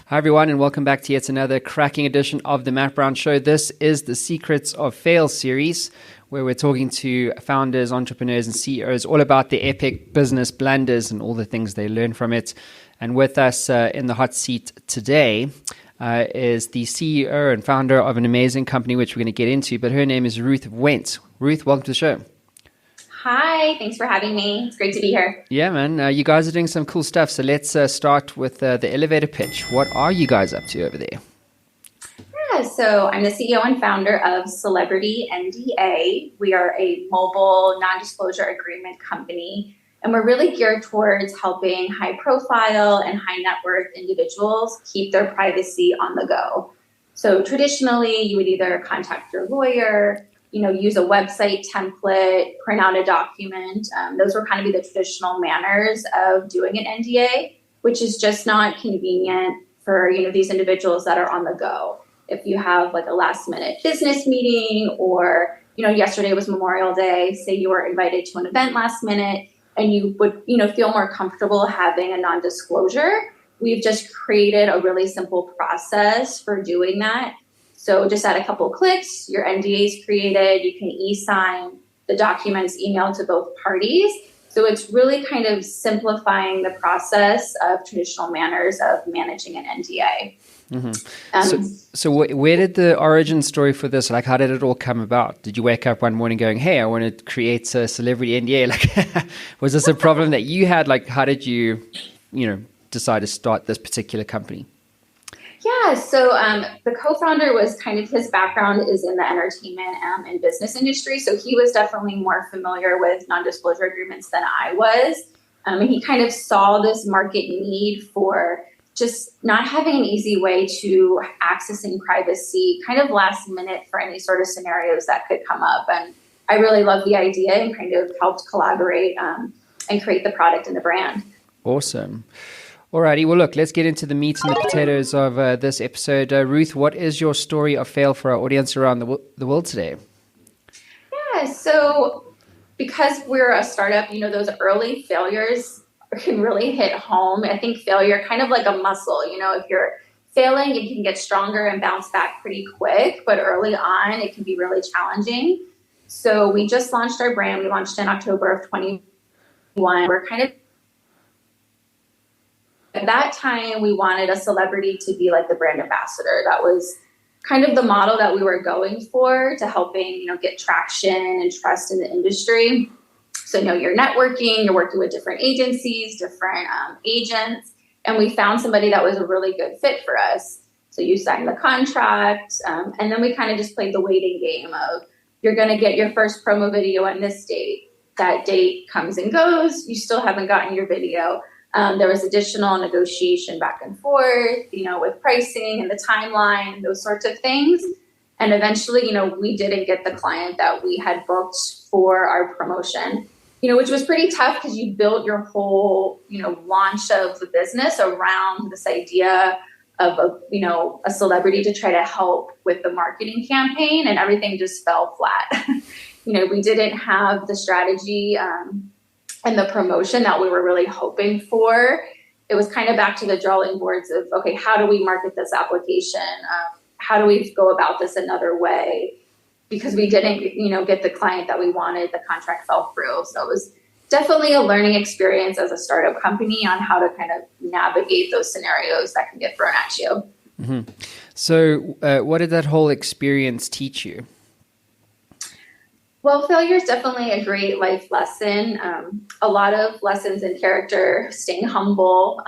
Hi, everyone, and welcome back to yet another cracking edition of the Matt Brown Show. This is the Secrets of Fail series, where we're talking to founders, entrepreneurs, and CEOs all about the epic business blunders and all the things they learn from it. And with us in the hot seat today is the CEO and founder of an amazing company, which we're going to get into, but her name is Ruth Wentz. Ruth, welcome to the show. Hi, thanks for having me. It's great to be here. Yeah, man. You guys are doing some cool stuff. So let's start with the elevator pitch. What are you guys up to over there? Yeah, so I'm the CEO and founder of Celebrity NDA. We are a mobile non-disclosure agreement company, and we're really geared towards helping high-profile and high-net-worth individuals keep their privacy on the go. So traditionally, you would either contact your lawyer, use a website template, print out a document. Those were kind of the traditional manners of doing an NDA, which is just not convenient for, these individuals that are on the go. If you have like a last minute business meeting or, yesterday was Memorial Day, say you were invited to an event last minute and you would, feel more comfortable having a non-disclosure, we've just created a really simple process for doing that. So just add a couple clicks, your NDA is created, you can e-sign the documents emailed to both parties. So it's really kind of simplifying the process of traditional manners of managing an NDA. Mm-hmm. So where did the origin story for this, how did it all come about? Did you wake up one morning going, hey, I want to create a celebrity NDA? Was this a problem that you had? How did you, decide to start this particular company? Yeah, so the co-founder was kind of, his background is in the entertainment and business industry. So he was definitely more familiar with non-disclosure agreements than I was. And he kind of saw this market need for just not having an easy way to accessing privacy kind of last minute for any sort of scenarios that could come up. And I really loved the idea and kind of helped collaborate and create the product and the brand. Awesome. Alrighty, well, look, let's get into the meat and the potatoes of this episode. Ruth, what is your story of fail for our audience around the world today? Yeah, so because we're a startup, those early failures can really hit home. I think failure kind of like a muscle. If you're failing, you can get stronger and bounce back pretty quick, but early on, it can be really challenging. So we just launched our brand. We launched in October of 2021. We're kind of at that time, we wanted a celebrity to be like the brand ambassador. That was kind of the model that we were going for to helping, get traction and trust in the industry. So, you're networking, you're working with different agencies, different agents, and we found somebody that was a really good fit for us. So you signed the contract, and then we kind of just played the waiting game of, you're going to get your first promo video on this date. That date comes and goes. You still haven't gotten your video. There was additional negotiation back and forth, with pricing and the timeline, those sorts of things. And eventually, we didn't get the client that we had booked for our promotion, which was pretty tough because you built your whole, launch of the business around this idea of a celebrity to try to help with the marketing campaign, and everything just fell flat. We didn't have the strategy and the promotion that we were really hoping for. It was kind of back to the drawing boards of, okay, how do we market this application? How do we go about this another way? Because we didn't, get the client that we wanted, the contract fell through. So it was definitely a learning experience as a startup company on how to kind of navigate those scenarios that can get thrown at you. Mm-hmm. So what did that whole experience teach you? Well, failure is definitely a great life lesson. A lot of lessons in character, staying humble.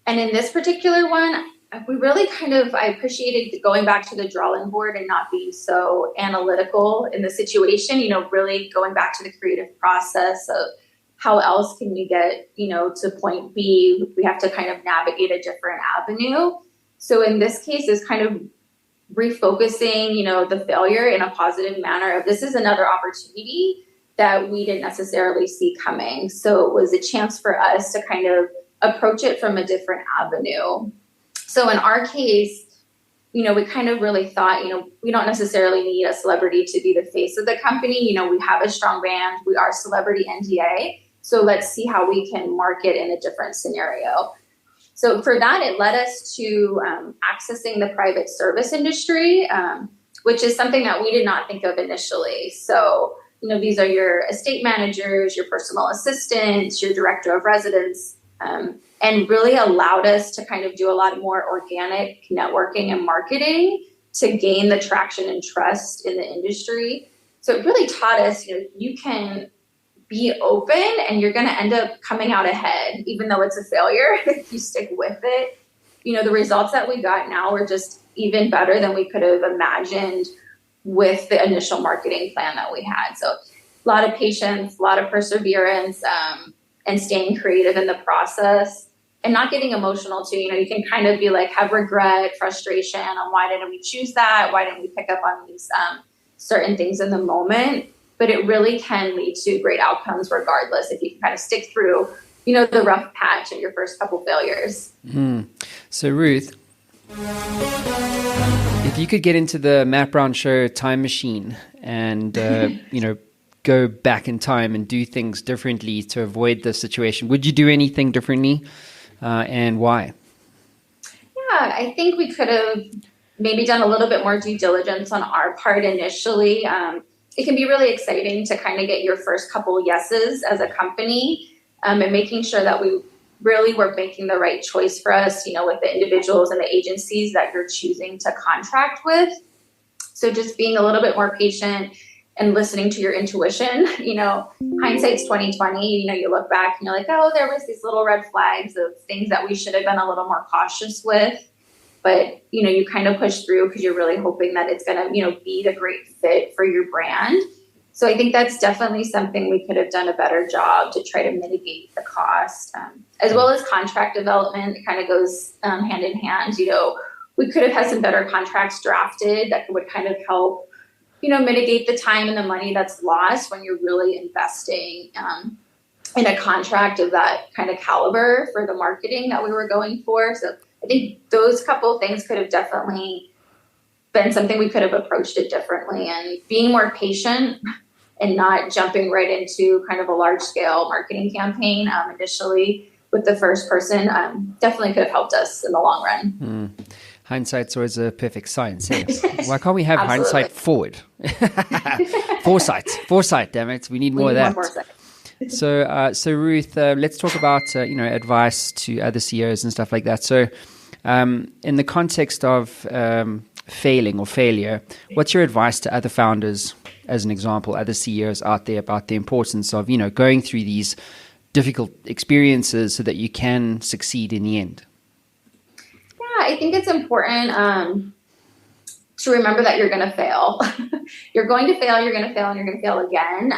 And in this particular one, we really I appreciated going back to the drawing board and not being so analytical in the situation, really going back to the creative process of how else can we get, to point B. We have to kind of navigate a different avenue. So in this case, it's kind of refocusing, the failure in a positive manner of this is another opportunity that we didn't necessarily see coming. So it was a chance for us to kind of approach it from a different avenue. So in our case, we kind of really thought, we don't necessarily need a celebrity to be the face of the company. We have a strong brand. We are Celebrity NDA. So let's see how we can market in a different scenario. So for that, it led us to accessing the private service industry, which is something that we did not think of initially. So, these are your estate managers, your personal assistants, your director of residence, and really allowed us to kind of do a lot more organic networking and marketing to gain the traction and trust in the industry. So it really taught us, you can be open and you're going to end up coming out ahead, even though it's a failure, if you stick with it. The results that we got now were just even better than we could have imagined with the initial marketing plan that we had. So a lot of patience, a lot of perseverance, and staying creative in the process and not getting emotional too. You can kind of be like, have regret, frustration on why didn't we choose that? Why didn't we pick up on these certain things in the moment? But it really can lead to great outcomes regardless if you can kind of stick through, the rough patch of your first couple failures. So Ruth, if you could get into the Matt Brown Show time machine and, go back in time and do things differently to avoid this situation, would you do anything differently and why? Yeah, I think we could have maybe done a little bit more due diligence on our part initially. It can be really exciting to kind of get your first couple yeses as a company and making sure that we really were making the right choice for us, with the individuals and the agencies that you're choosing to contract with. So just being a little bit more patient and listening to your intuition. Hindsight's 2020. You look back and you're like, oh, there was these little red flags of things that we should have been a little more cautious with. But, you kind of push through because you're really hoping that it's going to, be the great fit for your brand. So I think that's definitely something we could have done a better job to try to mitigate the cost, as well as contract development. It kind of goes hand in hand. We could have had some better contracts drafted that would kind of help, mitigate the time and the money that's lost when you're really investing in a contract of that kind of caliber for the marketing that we were going for. So I think those couple of things could have definitely been something we could have approached it differently, and being more patient and not jumping right into kind of a large scale marketing campaign initially with the first person definitely could have helped us in the long run. Hindsight's always a perfect science. Eh? Why can't we have hindsight forward? Foresight, damn it. We need more of that. So Ruth, let's talk about, advice to other CEOs and stuff like that. So in the context of failing or failure, what's your advice to other founders, as an example, other CEOs out there about the importance of, going through these difficult experiences so that you can succeed in the end? Yeah, I think it's important to remember that you're going to fail. You're going to fail, you're going to fail, and you're going to fail again.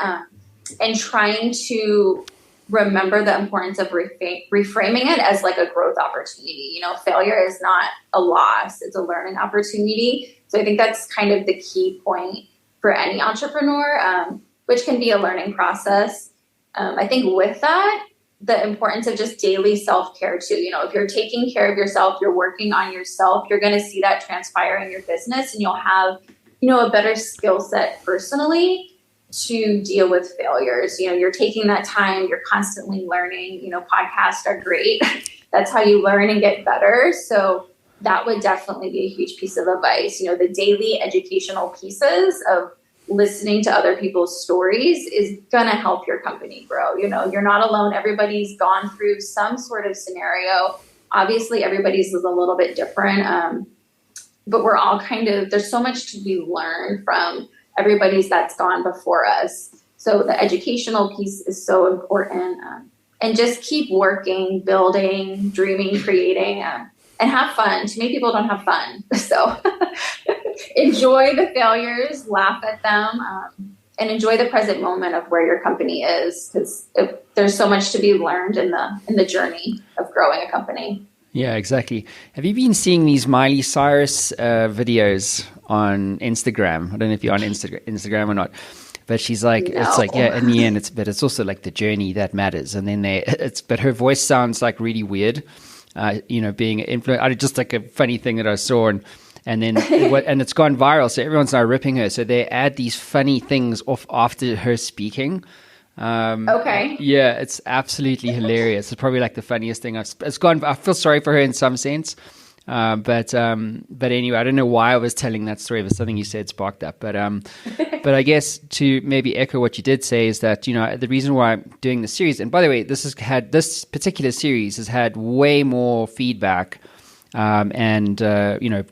And trying to remember the importance of reframing it as like a growth opportunity. Failure is not a loss, it's a learning opportunity. So I think that's kind of the key point for any entrepreneur, which can be a learning process. I think with that, the importance of just daily self-care too. If you're taking care of yourself, you're working on yourself, you're going to see that transpire in your business, and you'll have, a better skill set personally to deal with failures. You're taking that time, you're constantly learning. Podcasts are great. That's how you learn and get better. So that would definitely be a huge piece of advice. The daily educational pieces of listening to other people's stories is going to help your company grow. You're not alone. Everybody's gone through some sort of scenario. Obviously, everybody's is a little bit different. But we're all there's so much to be learned from everybody's that's gone before us. So the educational piece is so important. And just keep working, building, dreaming, creating, and have fun. Too many people don't have fun. So enjoy the failures, laugh at them, and enjoy the present moment of where your company is, because there's so much to be learned in the journey of growing a company. Yeah, exactly. Have you been seeing these Miley Cyrus videos on Instagram? I don't know if you're on Instagram or not, but she's like, No. It's like, yeah, in the end, it's also like the journey that matters. And then but her voice sounds like really weird, being influenced. Just like a funny thing that I saw, and then and it's gone viral. So everyone's now ripping her. So they add these funny things off after her speaking. Okay. Yeah, it's absolutely hilarious. It's probably like the funniest thing it's gone. I feel sorry for her in some sense. But anyway, I don't know why I was telling that story, but something you said sparked that. But I guess to maybe echo what you did say is that, the reason why I'm doing this series, and by the way, this particular series has had way more feedback, and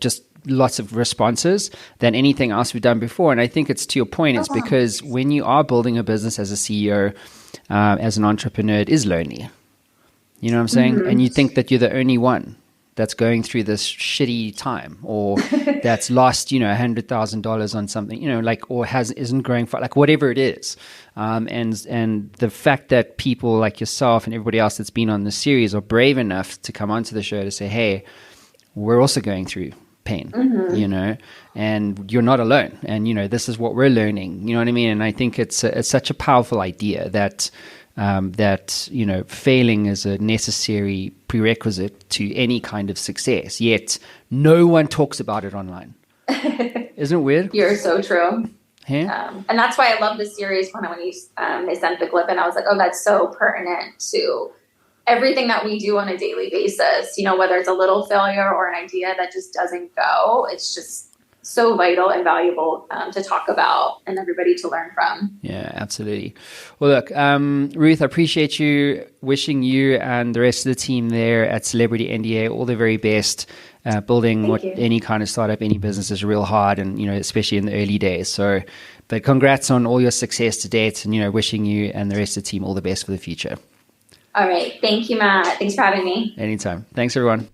just lots of responses than anything else we've done before. And I think it's to your point. It's because when you are building a business as a CEO, as an entrepreneur, it is lonely. You know what I'm saying? Mm-hmm. And you think that you're the only one that's going through this shitty time, or that's lost, $100,000 on something, or isn't growing for, like, whatever it is. And the fact that people like yourself and everybody else that's been on the series are brave enough to come onto the show to say, hey, we're also going through pain, and you're not alone. And, this is what we're learning, you know what I mean? And I think it's such a powerful idea that failing is a necessary prerequisite to any kind of success, yet no one talks about it online. Isn't it weird? You're so true. Yeah. And that's why I love this series when they sent the clip, and I was like, oh, that's so pertinent to everything that we do on a daily basis, whether it's a little failure or an idea that just doesn't go. It's just so vital and valuable to talk about and everybody to learn from. Yeah, absolutely. Well, look, Ruth, I appreciate you. Wishing you and the rest of the team there at Celebrity NDA all the very best. Building any kind of startup, any business is real hard, and especially in the early days. So, but congrats on all your success to date, and wishing you and the rest of the team all the best for the future. All right. Thank you, Matt. Thanks for having me. Anytime. Thanks, everyone.